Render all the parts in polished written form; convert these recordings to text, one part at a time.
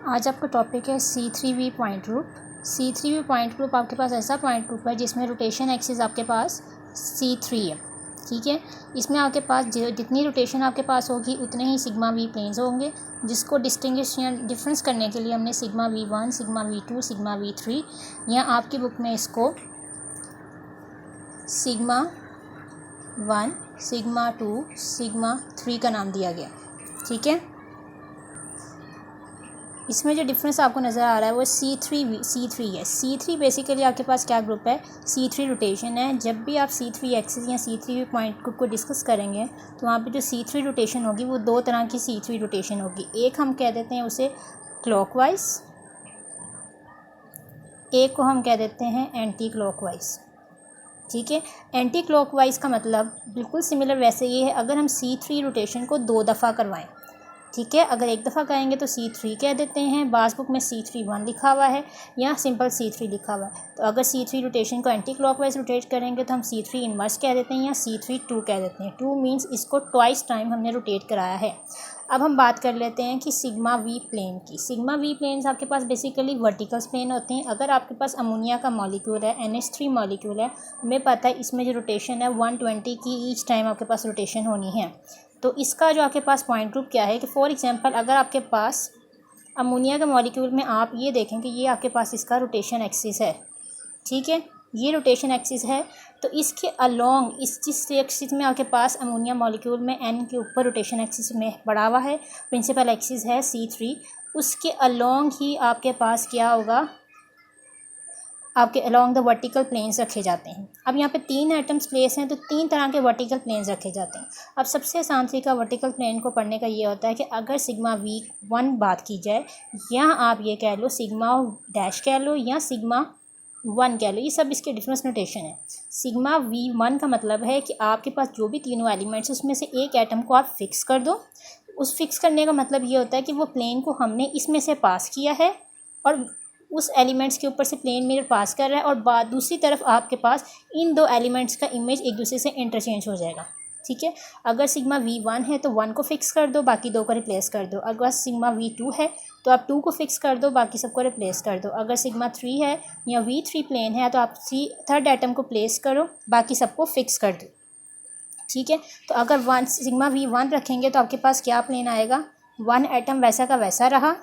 आज आपका टॉपिक है C3V point group. C3V point group आपके पास ऐसा पॉइंट ग्रुप है जिसमें रोटेशन एक्सिस आपके पास C3 है। ठीक है, इसमें आपके पास जितनी रोटेशन आपके पास होगी उतने ही सिग्मा वी प्लेन्स होंगे, जिसको डिस्टिंग्विश या डिफरेंस करने के लिए हमने sigma V1, sigma V2, sigma V3 या आपकी बुक में इसको सिग्मा 1, सिग्मा 2, सिग्मा 3 का नाम दिया गया। ठीक है, इसमें जो डिफरेंस आपको नज़र आ रहा है वो C3 है। C3 बेसिकली आपके पास क्या ग्रुप है, C3 रोटेशन है। जब भी आप C3 एक्सिस या C3 पॉइंट ग्रुप को डिस्कस करेंगे तो वहाँ पे जो C3 रोटेशन होगी वो दो तरह की C3 रोटेशन होगी। एक हम कह देते हैं उसे क्लॉकवाइज, एक को हम कह देते हैं एंटी क्लॉकवाइज। ठीक है, एंटी क्लॉकवाइज का मतलब बिल्कुल सिमिलर वैसे ये है अगर हम C3 रोटेशन को 2 दफ़ा करवाएं। ठीक है, अगर एक दफ़ा कहेंगे तो C3 कह देते हैं, बास बुक में C3 लिखा हुआ है या सिंपल C3 लिखा हुआ है। तो अगर C3 रोटेशन को एंटी क्लॉकवाइज रोटेट करेंगे तो हम C3 इन्वर्स कह देते हैं या C3 2 कह देते हैं। 2 मीन्स इसको ट्वाइस टाइम हमने रोटेट कराया है। अब हम बात कर लेते हैं कि सिग्मा वी प्लेन की। सिग्मा वी प्लेन्स आपके पास बेसिकली वर्टिकल प्लेन होते हैं। अगर आपके पास अमोनिया का मॉलिक्यूल है, NH3 मॉलिक्यूल है, हमें पता है इसमें जो रोटेशन है 120 की ईच टाइम आपके पास रोटेशन होनी है। तो इसका जो आपके पास पॉइंट ग्रुप क्या है कि फॉर एग्जांपल अगर आपके पास अमोनिया का मॉलिक्यूल में आप ये देखें कि ये आपके पास इसका रोटेशन एक्सिस है। ठीक है, ये रोटेशन एक्सिस है तो इसके अलोंग इस जिस एक्सिस में आपके पास अमोनिया मॉलिक्यूल में N के ऊपर रोटेशन एक्सिस में बढ़ा हुआ है, प्रिंसिपल एक्सिस है C3, उसके अलोंग ही आपके पास क्या होगा, आपके अलोंग द वर्टिकल प्लेन्स रखे जाते हैं। अब यहाँ पे 3 एटम्स प्लेस हैं तो 3 तरह के वर्टिकल प्लेन्स रखे जाते हैं। अब सबसे आसान तरीका वर्टिकल प्लेन को पढ़ने का ये होता है कि अगर सिग्मा V1 बात की जाए या आप ये कह लो सिग्मा डैश कह लो या सिग्मा 1 कह लो, ये सब इसके डिफरेंस नोटेशन है। सिग्मा V1 का मतलब है कि आपके पास जो भी तीनों एलिमेंट्स उसमें से एक एटम को आप फिक्स कर दो। उस फिक्स करने का मतलब ये होता है कि वो प्लेन को हमने इसमें से पास किया है और उस एलिमेंट्स के ऊपर से प्लेन मिरर पास कर रहा है और दूसरी तरफ आपके पास इन दो एलिमेंट्स का इमेज एक दूसरे से इंटरचेंज हो जाएगा। ठीक है, अगर सिग्मा V1 है तो 1 को फिक्स कर दो, बाकी 2 को रिप्लेस कर दो। अगर सिग्मा V2 है तो आप 2 को फिक्स कर दो, बाकी सबको रिप्लेस कर दो। अगर सिग्मा 3 है या V3 प्लेन है तो आप थर्ड एटम को प्लेस करो, बाकी सबको फिक्स कर दो। ठीक है, तो अगर सिग्मा V1 रखेंगे तो आपके पास क्या प्लेन आएगा, 1 एटम वैसा का वैसा रहा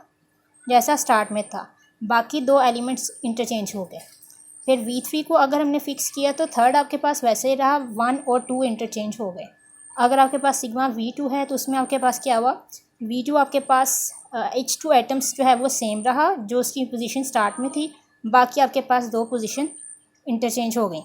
जैसा स्टार्ट में था, बाकी 2 एलिमेंट्स इंटरचेंज हो गए। फिर V3 को अगर हमने फिक्स किया तो थर्ड आपके पास वैसे ही रहा, 1 और 2 इंटरचेंज हो गए। अगर आपके पास सिग्मा V2 है तो उसमें आपके पास क्या हुआ, V2 आपके पास H2 एटम्स जो है वो सेम रहा जो उसकी पोजीशन स्टार्ट में थी, बाकी आपके पास 2 पोजीशन इंटरचेंज हो गई।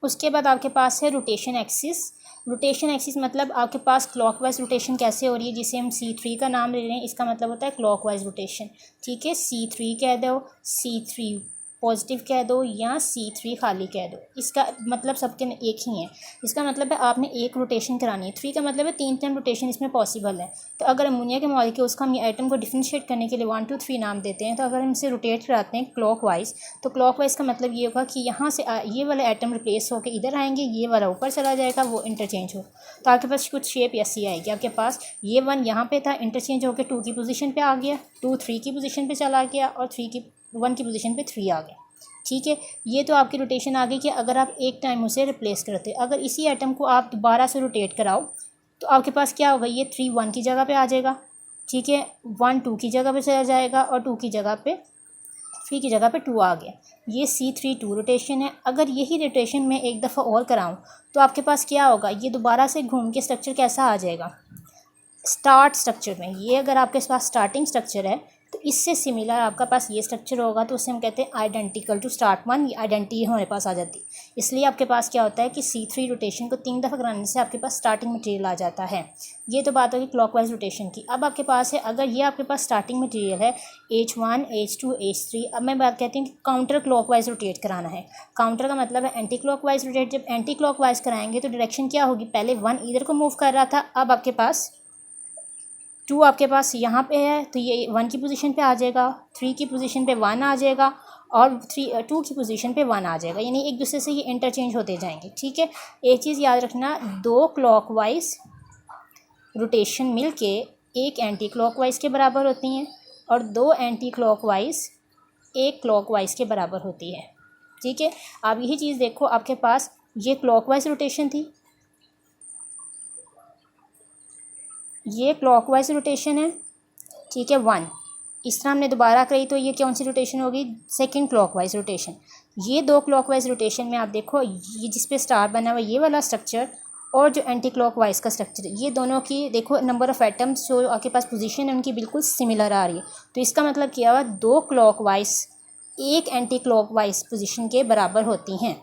उसके बाद आपके पास है रोटेशन एक्सिस। रोटेशन एक्सिस मतलब आपके पास क्लॉकवाइज रोटेशन कैसे हो रही है, जिसे हम C3 का नाम ले रहे हैं, इसका मतलब होता है क्लॉकवाइज रोटेशन। ठीक है, C3 कह दो, C3 पॉजिटिव कह दो या C3 खाली कह दो, इसका मतलब सबके एक ही है। इसका मतलब है आपने एक रोटेशन करानी है। 3 का मतलब है 3 टाइम रोटेशन इसमें पॉसिबल है। तो अगर अमोनिया के मॉलिक्यूल्स का हम ये एटम को डिफ्रेंशिएट करने के लिए 1 2 3 नाम देते हैं, तो अगर हम इसे रोटेट कराते हैं क्लॉकवाइज तो क्लॉकवाइज का मतलब ये होगा कि यहाँ से ये वाला एटम रिप्लेस होकर इधर आएंगे, ये वाला ऊपर चला जाएगा, वो इंटरचेंज हो। तो आपके पास कुछ शेप ऐसी आएगी, आपके पास ये 1 यहाँ पे था, इंटरचेंज होकर 2 की पोजीशन पे आ गया, 2 3 की पोजीशन पे चला गया और 1 की पोजीशन पे 3 आ गया। ठीक है, ये तो आपकी रोटेशन आ गई कि अगर आप एक टाइम उसे रिप्लेस करते। अगर इसी एटम को आप दोबारा से रोटेट कराओ तो आपके पास क्या होगा, ये 3 1 की जगह पे आ जाएगा। ठीक है, 1 2 की जगह पे चला जाएगा और 2 की जगह पे 3 की जगह पे 2 आ गया। ये C3 2 रोटेशन है। अगर यही रोटेशन में एक दफ़ा और कराऊँ तो आपके पास क्या होगा, ये दोबारा से घूम के स्ट्रक्चर कैसा आ जाएगा, स्टार्ट स्ट्रक्चर में। ये अगर आपके पास स्टार्टिंग स्ट्रक्चर है तो इससे सिमिलर आपका पास ये स्ट्रक्चर होगा, तो उसे हम कहते हैं आइडेंटिकल टू स्टार्ट 1, ये आइडेंटिटी हमारे पास आ जाती है। इसलिए आपके पास क्या होता है कि C3 रोटेशन को 3 दफ़ा कराने से आपके पास स्टार्टिंग मटेरियल आ जाता है। ये तो बात होगी क्लॉकवाइज रोटेशन की। अब आपके पास है, अगर ये आपके पास स्टार्टिंग मटेरियल है H1 H2 H3, अब मैं बात कहती हूँ कि काउंटर क्लॉकवाइज रोटेट कराना है। काउंटर का मतलब है एंटी क्लॉकवाइज रोटेट। जब एंटी क्लॉकवाइज कराएंगे तो डायरेक्शन क्या होगी, पहले 1 इधर को मूव कर रहा था, अब आपके पास 2 आपके पास यहाँ पे है तो ये 1 की पोजीशन पे आ जाएगा, 3 की पोजीशन पे 1 आ जाएगा और 2 की पोजीशन पे 1 आ जाएगा, यानी एक दूसरे से ये इंटरचेंज होते जाएंगे। ठीक है, एक चीज़ याद रखना, 2 क्लॉकवाइज रोटेशन मिलके एक एंटी क्लॉकवाइज के बराबर होती हैं और 2 एंटी क्लॉकवाइज 1 क्लॉकवाइज के बराबर होती है। ठीक है, आप यही चीज़ देखो, आपके पास ये क्लॉकवाइज रोटेशन थी, ये क्लॉकवाइज रोटेशन है। ठीक है, 1 इस तरह हमने दोबारा करी तो ये कौन सी रोटेशन होगी, सेकंड क्लॉकवाइज रोटेशन। ये 2 क्लॉकवाइज रोटेशन में आप देखो, ये जिस पे स्टार बना हुआ ये वाला स्ट्रक्चर और जो एंटी क्लॉकवाइज का स्ट्रक्चर है, ये दोनों की देखो नंबर ऑफ़ एटम्स जो आपके पास पोजीशन है उनकी बिल्कुल सिमिलर आ रही है। तो इसका मतलब क्या हुआ, 2 क्लॉकवाइज 1 एंटी क्लॉकवाइज पोजीशन के बराबर होती हैं।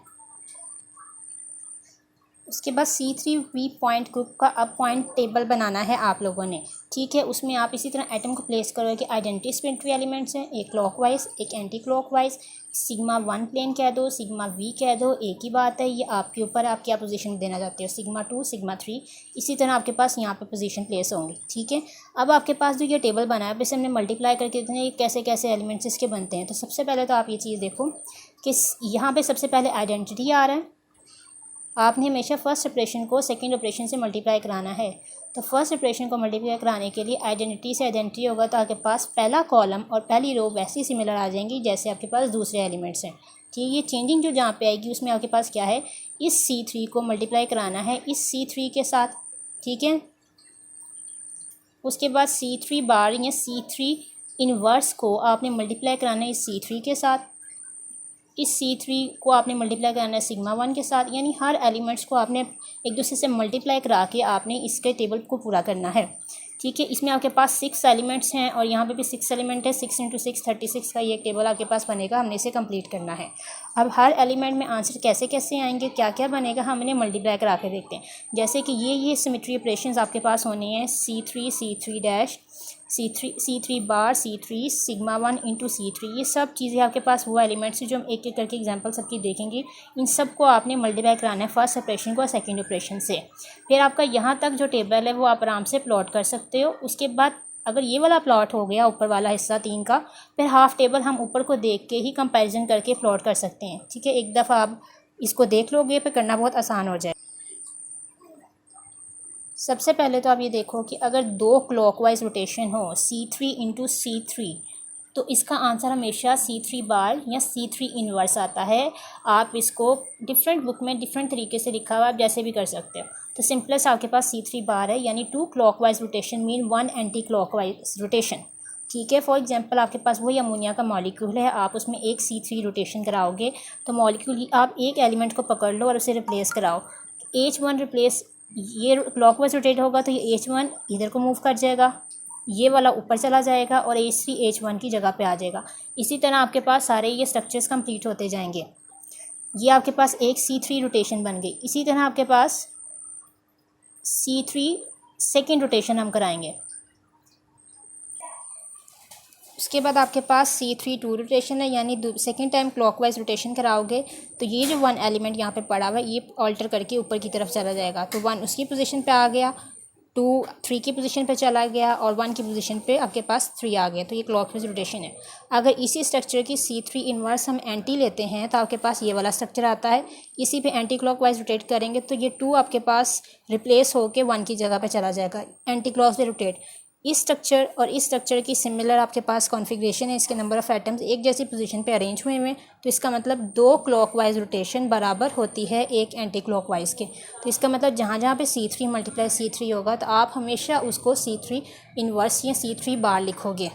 उसके बाद C3V पॉइंट ग्रुप का अब पॉइंट टेबल बनाना है आप लोगों ने। ठीक है, उसमें आप इसी तरह एटम को प्लेस करोगे कि आइडेंटिटी सिमेट्री एलिमेंट्स हैं, एक क्लॉकवाइज एक एंटी क्लॉकवाइज, सिग्मा 1 प्लेन कह दो, सिग्मा V कह दो, एक ही बात है, ये आपके ऊपर आप क्या पोजीशन देना चाहते हो, सिग्मा 2 सिग्मा 3, इसी तरह आपके पास यहाँ पे पोजीशन प्लेस होंगी। ठीक है, अब आपके पास जो ये टेबल बना है वैसे हमने मल्टीप्लाई करके देखते हैं ये कैसे कैसे एलिमेंट्स इसके बनते हैं। तो सबसे पहले तो आप ये चीज़ देखो कि यहाँ पर सबसे पहले आइडेंटिटी आ रहा है, आपने हमेशा फर्स्ट ऑपरेशन को सेकंड ऑपरेशन से मल्टीप्लाई कराना है। तो फर्स्ट ऑपरेशन को मल्टीप्लाई कराने के लिए आइडेंटिटी से आइडेंटिटी होगा तो आपके पास पहला कॉलम और पहली रो वैसी सिमिलर आ जाएंगी जैसे आपके पास दूसरे एलिमेंट्स हैं। ठीक है, ये चेंजिंग जो जहाँ पे आएगी उसमें आपके पास क्या है, इस C3 को मल्टीप्लाई कराना है इस C3 के साथ। ठीक है, उसके बाद C3 बार या C3 इनवर्स को आपने मल्टीप्लाई कराना है इस C3 के साथ, इस C3 को आपने मल्टीप्लाई करना है सिग्मा 1 के साथ। यानी हर एलिमेंट्स को आपने एक दूसरे से मल्टीप्लाई करा के आपने इसके टेबल को पूरा करना है। ठीक है, इसमें आपके पास 6 एलिमेंट्स हैं और यहाँ पे भी 6 एलिमेंट है, 6 × 6 36 का ये एक टेबल आपके पास बनेगा, हमने इसे कंप्लीट करना है। अब हर एलिमेंट में आंसर कैसे कैसे आएंगे, क्या क्या बनेगा, हमने मल्टीप्लाई करा के देखते हैं। जैसे कि ये सिमेट्री ऑपरेशंस आपके पास होने हैं C3 C3 डैश C3 बार C3 सिग्मा 1 × C3, ये सब चीज़ें आपके पास वो एलिमेंट्स जो हम एक एक करके एग्जांपल सबकी देखेंगे। इन सब को आपने मल्टीप्लाई कराना है फर्स्ट ऑपरेशन को सेकंड ऑपरेशन से। फिर आपका यहाँ तक जो टेबल है वो आप आराम से प्लॉट कर सकते हो। उसके बाद अगर ये वाला प्लॉट हो गया ऊपर वाला हिस्सा 3 का, फिर हाफ टेबल हम ऊपर को देख के ही कंपेरिजन करके प्लॉट कर सकते हैं। ठीक है, एक दफ़ा आप इसको देख लोगे फिर करना बहुत आसान हो जाए। सबसे पहले तो आप ये देखो कि अगर 2 क्लॉकवाइज रोटेशन हो C3 × C3 तो इसका आंसर हमेशा C3 बार या C3 इनवर्स आता है। आप इसको डिफरेंट बुक में डिफरेंट तरीके से लिखा हुआ आप जैसे भी कर सकते हो। तो सिंपलेस्ट आपके पास C3 बार है, यानी 2 clockwise rotation mean 1 anti clockwise rotation. ठीक है, फॉर एग्जांपल आपके पास वही अमोनिया का मॉलिक्यूल है, आप उसमें एक C3 रोटेशन कराओगे तो मॉलिक्यूल आप एक एलिमेंट को पकड़ लो और उसे रिप्लेस कराओ। H1 रिप्लेस, ये क्लॉकवाइज रोटेट होगा तो ये H1 इधर को मूव कर जाएगा, ये वाला ऊपर चला जाएगा और H3 H1 की जगह पे आ जाएगा। इसी तरह आपके पास सारे ये स्ट्रक्चर्स कंप्लीट होते जाएंगे। ये आपके पास एक C3 रोटेशन बन गई। इसी तरह आपके पास C3 सेकेंड रोटेशन हम कराएंगे। उसके बाद आपके पास C3 2 रोटेशन है, यानी सेकेंड टाइम क्लॉकवाइज रोटेशन कराओगे तो ये जो 1 एलिमेंट यहाँ पे पड़ा हुआ है ये ऑल्टर करके ऊपर की तरफ चला जाएगा। तो 1 उसकी पोजीशन पे आ गया, 2 3 की पोजीशन पे चला गया और 1 की पोजीशन पे आपके पास 3 आ गया। तो ये क्लॉकवाइज रोटेशन है। अगर इसी स्ट्रक्चर की C3 इनवर्स हम एंटी लेते हैं तो आपके पास ये वाला स्ट्रक्चर आता है। इसी पे एंटी क्लॉकवाइज रोटेट करेंगे तो ये 2 आपके पास रिप्लेस होकर 1 की जगह पे चला जाएगा, एंटी क्लॉकवाइज रोटेट। इस स्ट्रक्चर और इस स्ट्रक्चर की सिमिलर आपके पास कॉन्फ़िगरेशन है, इसके नंबर ऑफ़ एटम्स एक जैसी पोजीशन पे अरेंज हुए हैं। तो इसका मतलब 2 क्लॉकवाइज रोटेशन बराबर होती है एक एंटी क्लॉकवाइज के। तो इसका मतलब जहाँ जहाँ पे C3 मल्टीप्लाई C3 होगा तो आप हमेशा उसको C3 इनवर्स या C3 बार लिखोगे।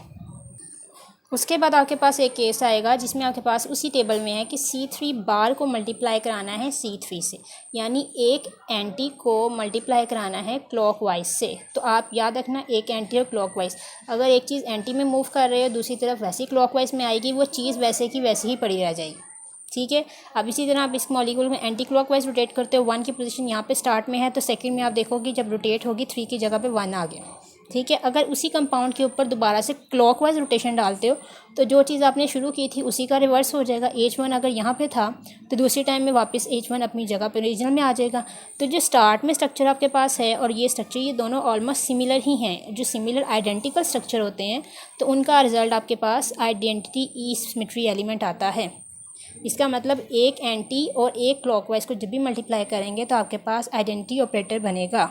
उसके बाद आपके पास एक केस आएगा जिसमें आपके पास उसी टेबल में है कि C3 बार को मल्टीप्लाई कराना है C3 से, यानी एक एंटी को मल्टीप्लाई कराना है क्लॉकवाइज से। तो आप याद रखना एक एंटी और क्लॉकवाइज, अगर एक चीज़ एंटी में मूव कर रहे हो दूसरी तरफ वैसी क्लॉकवाइज में आएगी, वो चीज़ वैसे की वैसे ही पड़ी रह जाएगी। ठीक है, अब इसी तरह आप इस मॉलिक्यूल में एंटी क्लॉकवाइज रोटेट करते हो, 1 की पोजीशन यहाँ पे स्टार्ट में है तो सेकंड में आप देखोगे जब रोटेट होगी 3 की जगह पे 1 आ गया। ठीक है, अगर उसी कंपाउंड के ऊपर दोबारा से क्लॉकवाइज रोटेशन डालते हो तो जो चीज़ आपने शुरू की थी उसी का रिवर्स हो जाएगा। H1 अगर यहाँ पे था तो दूसरी टाइम में वापस H1 अपनी जगह पे ओरिजिनल में आ जाएगा। तो जो स्टार्ट में स्ट्रक्चर आपके पास है और ये स्ट्रक्चर, ये दोनों ऑलमोस्ट सिमिलर ही हैं। जो सिमिलर आइडेंटिकल स्ट्रक्चर होते हैं तो उनका रिजल्ट आपके पास आइडेंटिटी ई सिमेट्री एलिमेंट आता है। इसका मतलब एक एंटी और एक क्लॉकवाइज को जब भी मल्टीप्लाई करेंगे तो आपके पास आइडेंटिटी ऑपरेटर बनेगा।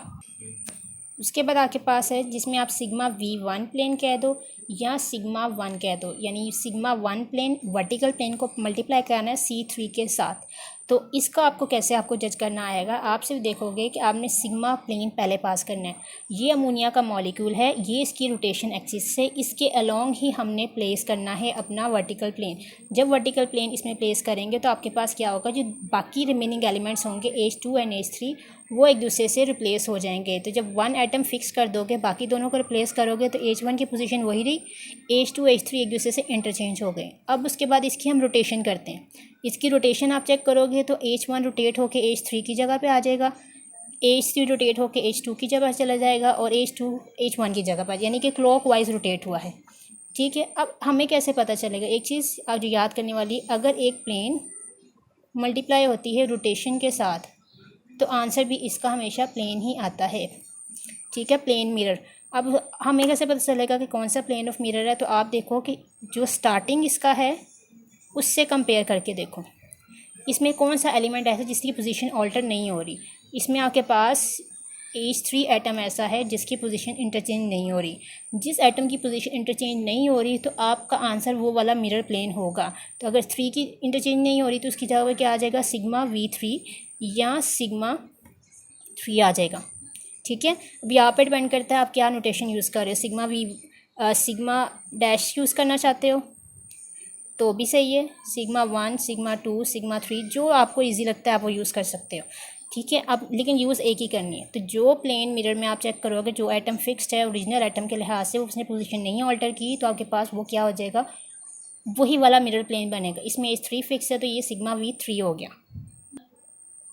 उसके बाद आपके पास है जिसमें आप सिग्मा V1 प्लेन कह दो या सिग्मा 1 कह दो, यानी सिग्मा 1 प्लेन वर्टिकल प्लेन को मल्टीप्लाई करना है C3 के साथ। तो इसका आपको कैसे आपको जज करना आएगा, आप सिर्फ देखोगे कि आपने सिग्मा प्लेन पहले पास करना है। ये अमोनिया का मॉलिक्यूल है, ये इसकी रोटेशन एक्सिस से इसके अलोंग ही हमने प्लेस करना है अपना वर्टिकल प्लेन। जब वर्टिकल प्लेन इसमें प्लेस करेंगे तो आपके पास क्या होगा, जो बाकी रिमेनिंग एलिमेंट्स होंगे H2 एंड H3 वो एक दूसरे से रिप्लेस हो जाएंगे। तो जब वन एटम फिक्स कर दोगे, बाकी दोनों को रिप्लेस करोगे तो H1 की पोजीशन वही रही, H2 H3 एक दूसरे से इंटरचेंज हो गए। अब उसके बाद इसकी हम रोटेशन करते हैं। इसकी रोटेशन आप चेक करोगे तो H1 रोटेट होके H3 की जगह पे आ जाएगा, H3 रोटेट होके H2 की जगह चला जाएगा और H2 H1 की जगह पर, यानी कि क्लॉक वाइज रोटेट हुआ है। ठीक है, अब हमें कैसे पता चलेगा, एक चीज़ आप जो याद करने वाली, अगर एक प्लेन मल्टीप्लाई होती है रोटेशन के साथ तो आंसर भी इसका हमेशा प्लेन ही आता है। ठीक है, प्लेन मिरर। अब हमें कैसे पता चलेगा कि कौन सा प्लेन ऑफ मिरर है, तो आप देखो कि जो स्टार्टिंग इसका है उससे कंपेयर करके देखो इसमें कौन सा एलिमेंट ऐसा जिसकी पोजीशन ऑल्टर नहीं हो रही। इसमें आपके पास H3 एटम ऐसा है जिसकी पोजीशन इंटरचेंज नहीं हो रही। जिस एटम की पोजीशन इंटरचेंज नहीं हो रही तो आपका आंसर वो वाला मिरर प्लेन होगा। तो अगर 3 की इंटरचेंज नहीं हो रही तो उसकी जगह पर क्या आ जाएगा, सिग्मा V3 या सिग्मा 3 आ जाएगा। ठीक है, अब यहाँ पर डिपेंड करता है आप क्या नोटेशन यूज़ कर रहे हो। सिग्मा डैश यूज़ करना चाहते हो तो भी सही है, सिग्मा 1, सिग्मा 2, सिग्मा 3 जो आपको इजी लगता है आप वो यूज़ कर सकते हो। ठीक है, अब लेकिन यूज़ एक ही करनी है। तो जो प्लेन मिरर में आप चेक करोगे जो एटम फिक्स्ड है ओरिजिनल एटम के लिहाज से, उसने पोजीशन नहीं ऑल्टर की, तो आपके पास वो क्या हो जाएगा, वही वाला मिरर प्लेन बनेगा। इसमें H3 फिक्स है तो ये सिग्मा V3 हो गया।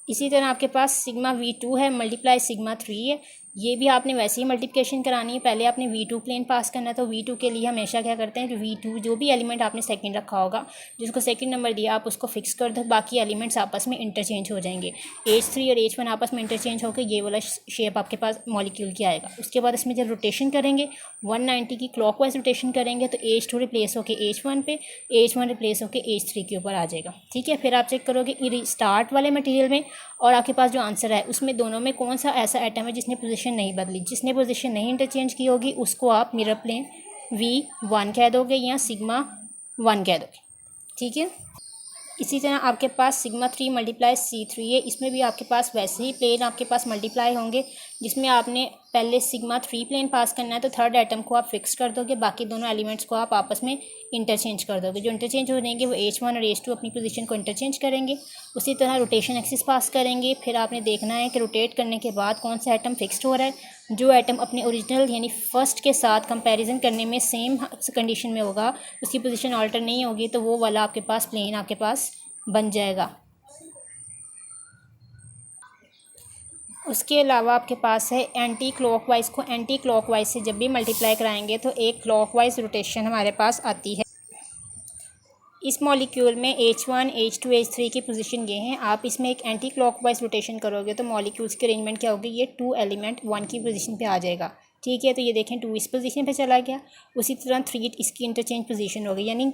इसी तरह आपके पास सिग्मा V2 है मल्टीप्लाई सिग्मा 3 है, ये भी आपने वैसे ही मल्टीप्लिकेशन करानी है। पहले आपने V2 प्लेन पास करना है, तो V2 के लिए हमेशा क्या करते हैं, जो V2 जो भी एलिमेंट आपने सेकंड रखा होगा, जिसको सेकंड नंबर दिया आप उसको फिक्स कर दो, बाकी एलिमेंट्स आपस में इंटरचेंज हो जाएंगे। H3 और H1 आपस में इंटरचेंज होकर ये वाला शेप आपके पास मॉलिक्यूल की आएगा। उसके बाद इसमें जब रोटेशन करेंगे 190 की क्लॉकवाइज रोटेशन करेंगे तो H2 रिप्लेस होकर H1 पे, H1 रिप्लेस होकर H3 के ऊपर आ जाएगा। ठीक है, फिर आप चेक करोगे स्टार्ट वाले मटीरियल में और आपके पास जो आंसर है उसमें दोनों में कौन सा ऐसा एटम है जिसने पोजीशन नहीं बदली। जिसने पोजीशन नहीं इंटरचेंज की होगी उसको आप मिरर प्लेन V1 कह दोगे या सिग्मा 1 कह दोगे। ठीक है, इसी तरह आपके पास सिग्मा 3 मल्टीप्लाई C3 है, इसमें भी आपके पास वैसे ही प्लेन आपके पास मल्टीप्लाई होंगे, जिसमें आपने पहले सिग्मा 3 प्लेन पास करना है तो थर्ड एटम को आप फिक्स कर दोगे, बाकी दोनों एलिमेंट्स को आप आपस में इंटरचेंज कर दोगे। जो इंटरचेंज हो जाएंगे वो H1 और H2 अपनी पोजीशन को इंटरचेंज करेंगे। उसी तरह रोटेशन एक्सिस पास करेंगे, फिर आपने देखना है कि रोटेट करने के बाद कौन सा एटम फिक्स्ड हो रहा है। जो एटम अपने ओरिजिनल यानी फर्स्ट के साथ कंपैरिजन करने में सेम कंडीशन में होगा, उसकी पोजीशन ऑल्टर नहीं होगी, तो वो वाला आपके पास प्लेन आपके पास बन जाएगा। उसके अलावा आपके पास है एंटी क्लॉकवाइज को एंटी क्लॉकवाइज से जब भी मल्टीप्लाई कराएंगे तो एक क्लॉकवाइज रोटेशन हमारे पास आती है। इस मॉलिक्यूल में H1, H2, H3 की पोजीशन ये हैं। आप इसमें एक एंटी क्लॉकवाइज रोटेशन करोगे तो मॉलिक्यूल्स की अरेंजमेंट क्या होगी, ये 2 एलिमेंट 1 की पोजीशन पे आ जाएगा। ठीक है, तो ये देखें 2 इस पोजीशन पे चला गया, उसी तरह 3 इसकी इंटरचेंज पोजीशन होगी, यानी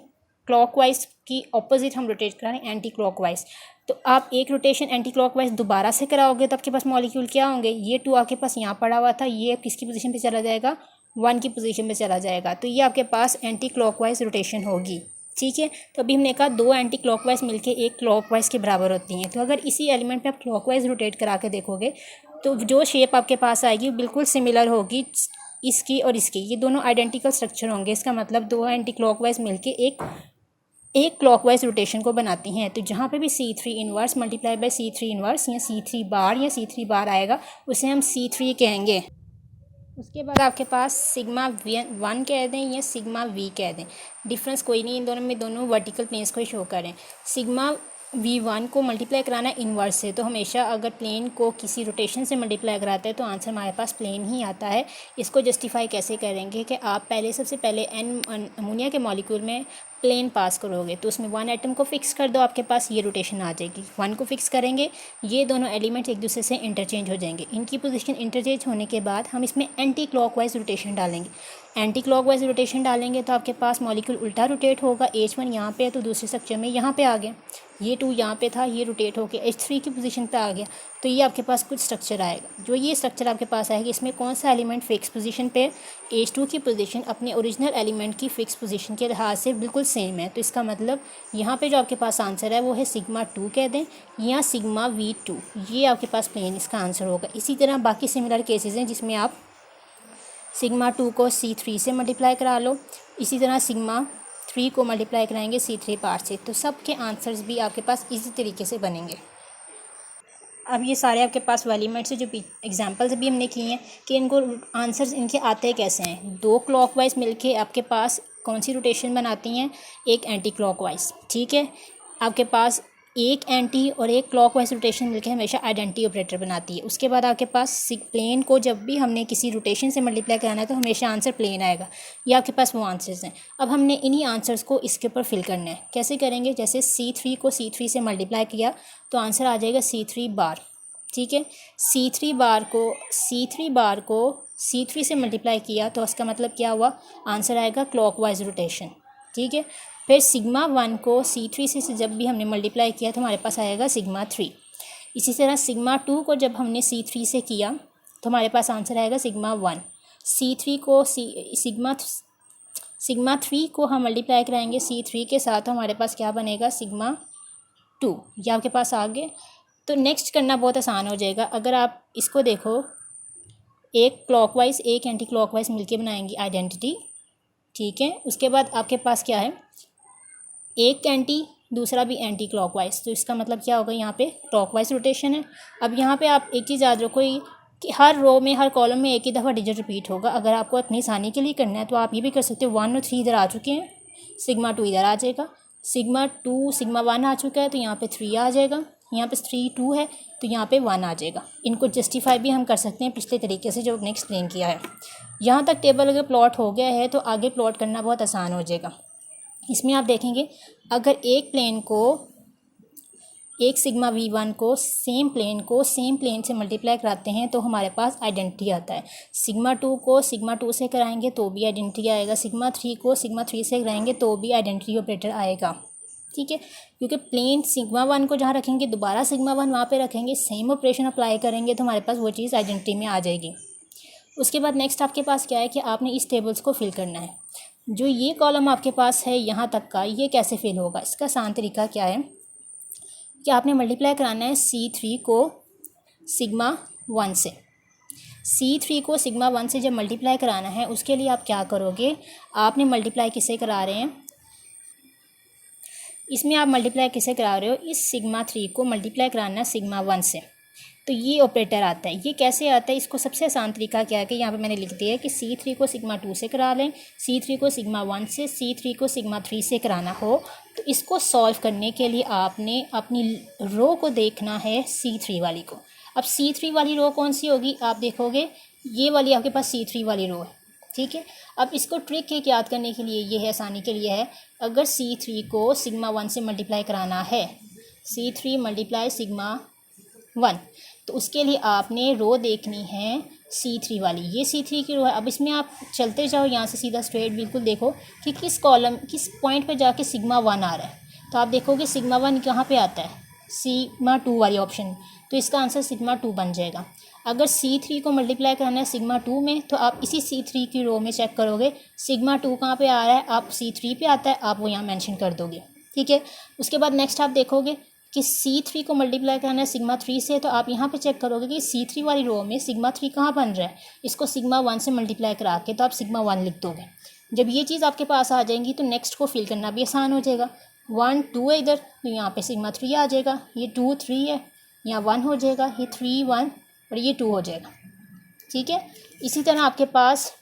क्लॉकवाइज की ऑपोजिट हम रोटेट करा रहे हैं एंटी क्लॉकवाइज। तो आप एक रोटेशन एंटी क्लॉकवाइज दोबारा से कराओगे तो आपके पास मॉलिक्यूल क्या होंगे, ये 2 आपके पास यहाँ पड़ा हुआ था, ये किसकी पोजीशन पे चला जाएगा, 1 की पोजीशन पे चला जाएगा। तो ये आपके पास एंटी क्लॉकवाइज रोटेशन होगी। ठीक है, तो अभी हमने कहा 2 एंटी क्लॉकवाइज मिलके एक क्लॉकवाइज के बराबर होती हैं। तो अगर इसी एलिमेंट पे आप क्लॉकवाइज रोटेट करा के देखोगे तो जो शेप आपके पास आएगी वो बिल्कुल सिमिलर होगी इसकी और इसकी, ये दोनों आइडेंटिकल स्ट्रक्चर होंगे। इसका मतलब 2 एंटी क्लॉकवाइज मिलके एक क्लॉकवाइज रोटेशन को बनाती हैं। तो जहाँ पे भी C3 inverse multiply by C3 inverse या C3 बार या C3 बार आएगा उसे हम C3 कहेंगे। उसके बाद आपके पास सिग्मा 1 कह दें या सिग्मा V कह दें, डिफरेंस कोई नहीं, इन दोनों में दोनों वर्टिकल प्लेन्स को शो करें। सिग्मा V1 को मल्टीप्लाई कराना इन्वर्स से, तो हमेशा अगर प्लेन को किसी रोटेशन से मल्टीप्लाई कराते हैं तो आंसर हमारे पास प्लेन ही आता है। इसको जस्टिफाई कैसे करेंगे कि आप सबसे पहले अमोनिया के मॉलिक्यूल में प्लेन पास करोगे तो उसमें 1 एटम को फिक्स कर दो, आपके पास ये रोटेशन आ जाएगी। 1 को फिक्स करेंगे, ये दोनों एलिमेंट्स एक दूसरे से इंटरचेंज हो जाएंगे। इनकी पोजीशन इंटरचेंज होने के बाद हम इसमें एंटी क्लॉकवाइज रोटेशन डालेंगे। एंटी क्लॉकवाइज रोटेशन डालेंगे तो आपके पास मॉलिक्यूल उल्टा रोटेट होगा। H1 यहाँ पे है तो दूसरे स्ट्रक्चर में यहाँ पे आ गया, ये 2 यहाँ पे था, ये रोटेट होकर H3 की पोजीशन पे आ गया, तो ये आपके पास कुछ स्ट्रक्चर आएगा। जो ये स्ट्रक्चर आपके पास आएगा इसमें कौन सा एलिमेंट फिक्स पोजीशन पे, H2 की पोजीशन अपने ओरिजिनल एलिमेंट की फिक्स पोजीशन के लिहाज से बिल्कुल सेम है। तो इसका मतलब यहाँ पे जो आपके पास आंसर है वो है सिग्मा 2 कह दें या सिग्मा V2, ये आपके पास प्लेन इसका आंसर होगा। इसी तरह बाकी सिमिलर केसेस हैं जिसमें आप सिग्मा 2 को C3 से मल्टीप्लाई करा लो, इसी तरह सिग्मा 3 को मल्टीप्लाई कराएंगे C3 पार्ट से, तो सब के आंसर्स भी आपके पास इसी तरीके से बनेंगे। अब ये सारे आपके पास एलिमेंट्स से जो एग्जांपल्स भी हमने किए हैं कि इनको आंसर्स इनके आते कैसे हैं। 2 क्लॉकवाइज मिलके आपके पास कौन सी रोटेशन बनाती हैं, एक एंटी क्लॉकवाइज, ठीक है। आपके पास एक एंटी और एक क्लॉकवाइज रोटेशन मिलकर हमेशा आइडेंटिटी ऑपरेटर बनाती है। उसके बाद आपके पास प्लेन को जब भी हमने किसी रोटेशन से मल्टीप्लाई कराना है तो हमेशा आंसर प्लेन आएगा। ये आपके पास वो आंसर्स हैं। अब हमने इन्हीं आंसर्स को इसके ऊपर फिल करना है। कैसे करेंगे, जैसे C3 को C3 से मल्टीप्लाई किया तो आंसर आ जाएगा C3 बार, ठीक है। C3 बार को C3 से मल्टीप्लाई किया तो उसका मतलब क्या हुआ, आंसर आएगा क्लॉकवाइज रोटेशन, ठीक है। फिर सिग्मा 1 को C3 से जब भी हमने मल्टीप्लाई किया तो हमारे पास आएगा सिग्मा 3। इसी तरह सिग्मा 2 को जब हमने C3 से किया तो हमारे पास आंसर आएगा सिग्मा 1। C3 को सिग्मा 3 को हम मल्टीप्लाई कराएंगे C3 के साथ तो हमारे पास क्या बनेगा, सिग्मा 2। ये आपके पास आ गए। तो नेक्स्ट करना बहुत आसान हो जाएगा। अगर आप इसको देखो, एक क्लॉकवाइज एक एंटी क्लॉकवाइज मिलके बनाएंगी आइडेंटिटी, ठीक है। उसके बाद आपके पास क्या है, एक एंटी दूसरा भी एंटी क्लॉकवाइज, तो इसका मतलब क्या होगा, यहाँ पे क्लॉकवाइज रोटेशन है। अब यहाँ पे आप एक चीज़ याद रखो कि हर रो में हर कॉलम में एक ही दफ़ा डिजिट रिपीट होगा। अगर आपको अपनी आसानी के लिए करना है तो आप ये भी कर सकते हो, 1 और 3 इधर आ चुके हैं, सिग्मा 2 इधर आ जाएगा, सिग्मा 1 आ चुका है तो यहाँ पे 3 आ जाएगा, यहाँ पे 3 2 है तो यहाँ पे 1 आ जाएगा। इनको जस्टिफाई भी हम कर सकते हैं पिछले तरीके से जो हमने एक्सप्लेन किया है। यहाँ तक टेबल अगर प्लॉट हो गया है तो आगे प्लॉट करना बहुत आसान हो जाएगा। इसमें आप देखेंगे अगर एक प्लेन को, एक सिग्मा V1 को सेम प्लेन से मल्टीप्लाई कराते हैं तो हमारे पास आइडेंटिटी आता है। सिग्मा 2 को सिग्मा 2 से कराएंगे तो भी आइडेंटिटी आएगा, सिग्मा 3 को सिग्मा 3 से कराएंगे तो भी आइडेंटिटी ऑपरेटर आएगा, ठीक है। क्योंकि प्लेन सिग्मा 1 को जहाँ रखेंगे दोबारा सिग्मा 1 वहाँ पे रखेंगे, सेम ऑपरेशन अप्लाई करेंगे तो हमारे पास वो चीज़ आइडेंटिटी में आ जाएगी। उसके बाद नेक्स्ट आपके पास क्या है कि आपने इस टेबल्स को फिल करना है। जो ये कॉलम आपके पास है यहाँ तक का, ये कैसे फिल होगा, इसका आसान तरीका क्या है कि आपने मल्टीप्लाई कराना है C3 को सिग्मा 1 से। C3 को सिग्मा 1 से जब मल्टीप्लाई कराना है उसके लिए आप क्या करोगे, आपने मल्टीप्लाई किससे करा रहे हैं, इसमें आप मल्टीप्लाई किससे करा रहे हो, इस सिग्मा 3 को मल्टीप्लाई कराना है सिग्मा 1 से, तो ये ऑपरेटर आता है। ये कैसे आता है, इसको सबसे आसान तरीका क्या है कि यहाँ पे मैंने लिख दिया है कि C3 को सिग्मा 2 से करा लें, C3 को सिग्मा 1 से, C3 को सिग्मा 3 से कराना हो तो इसको सॉल्व करने के लिए आपने अपनी रो को देखना है C3 वाली को। अब C3 वाली रो कौन सी होगी, आप देखोगे ये वाली आपके पास C3 वाली रो है, ठीक है। अब इसको ट्रिक एक याद करने के लिए ये है, आसानी के लिए है, अगर C3 को सिग्मा 1 से मल्टीप्लाई कराना है, C3 मल्टीप्लाई सिग्मा 1, तो उसके लिए आपने रो देखनी है C3 वाली, ये C3 की रो है। अब इसमें आप चलते जाओ यहाँ से सीधा स्ट्रेट, बिल्कुल देखो कि किस कॉलम किस पॉइंट पे जाके सिग्मा 1 आ रहा है, तो आप देखोगे सिग्मा 1 कहाँ पे आता है, सिग्मा 2 वाली ऑप्शन, तो इसका आंसर सिग्मा 2 बन जाएगा। अगर C3 को मल्टीप्लाई करना है सिग्मा 2 में तो आप इसी C3 की रो में चेक करोगे सिग्मा 2 कहाँ पे आ रहा है, आप C3 पे आता है, आप वो यहाँ मेंशन कर दोगे, ठीक है। उसके बाद नेक्स्ट आप देखोगे कि C3 को मल्टीप्लाई करना है सिग्मा 3 से, तो आप यहाँ पे चेक करोगे कि C3 वाली रो में सिग्मा 3 कहाँ बन रहा है, इसको सिग्मा 1 से मल्टीप्लाई करा के तो आप सिग्मा 1 लिख दोगे। जब ये चीज़ आपके पास आ जाएंगी तो नेक्स्ट को फिल करना भी आसान हो जाएगा। 1 2 है इधर तो यहाँ पे सिग्मा 3 आ जाएगा, ये 2 3 है, यहाँ 1 हो जाएगा, ये 3 1 और ये 2 हो जाएगा, ठीक है। इसी तरह आपके पास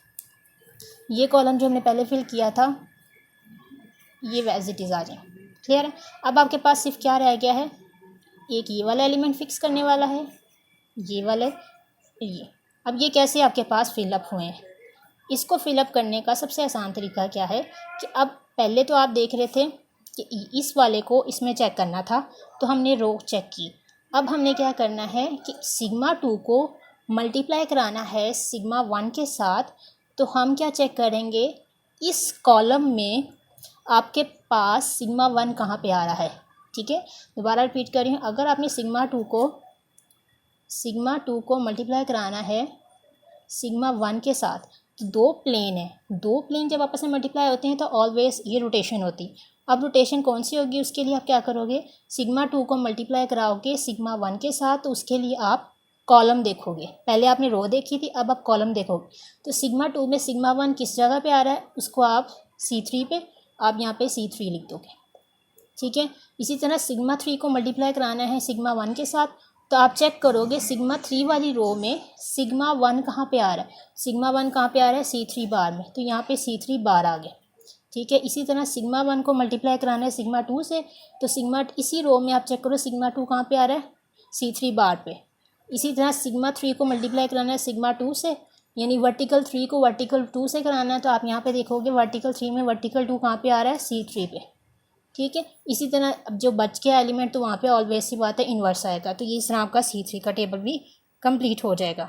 ये कॉलम जो हमने पहले फिल किया था ये एज इट इज़ आ जाए, क्लियर है। अब आपके पास सिर्फ क्या रह गया है, एक ये वाला एलिमेंट फिक्स करने वाला है, ये वाले ये। अब ये कैसे आपके पास फिलअप हुए हैं, इसको फिलअप करने का सबसे आसान तरीका क्या है कि अब पहले तो आप देख रहे थे कि इस वाले को इसमें चेक करना था तो हमने रो चेक की। अब हमने क्या करना है कि सिग्मा 2 को मल्टीप्लाई कराना है सिग्मा 1 के साथ, तो हम क्या चेक करेंगे, इस कॉलम में आपके पास सिग्मा 1 कहाँ पे आ रहा है। ठीक है, दोबारा रिपीट कर रही हूँ, अगर आपने सिग्मा टू को मल्टीप्लाई कराना है सिग्मा 1 के साथ, तो दो प्लेन है, दो प्लेन जब आपस में मल्टीप्लाई होते हैं तो ऑलवेज ये रोटेशन होती। अब रोटेशन कौन सी होगी, उसके लिए आप क्या करोगे, सिग्मा 2 को मल्टीप्लाई कराओगे सिग्मा 1 के साथ, तो उसके लिए आप कॉलम देखोगे। पहले आपने रो देखी थी, अब आप कॉलम देखोगे। तो सिग्मा 2 में सिग्मा 1 किस जगह पे आ रहा है, उसको आप C3 पे, आप यहाँ पे C3 लिख दोगे। ठीक है, इसी तरह सिग्मा 3 को मल्टीप्लाई कराना है सिग्मा 1 के साथ, तो आप चेक करोगे सिग्मा 3 वाली रो में सिग्मा 1 कहाँ पे आ रहा है, सिग्मा 1 कहाँ पे आ रहा है, C3 बार में, तो यहाँ पे C3 बार आ गया। ठीक है, इसी तरह सिग्मा 1 को मल्टीप्लाई कराना है सिग्मा 2 से, तो सिग्मा इसी रो में आप चेक करो सिग्मा 2 कहाँ पे आ रहा है, C3 बार पे। इसी तरह सिग्मा 3 को मल्टीप्लाई कराना है सिग्मा 2 से, यानी वर्टिकल 3 को वर्टिकल 2 से कराना है, तो आप यहाँ पे देखोगे वर्टिकल 3 में वर्टिकल 2 कहाँ पे आ रहा है, C3 पे। ठीक है, इसी तरह अब जो बच गया एलिमेंट तो वहाँ पे ऑलवेज सी बात है इन्वर्स आएगा। तो ये इस तरह आपका C3 का टेबल भी कंप्लीट हो जाएगा।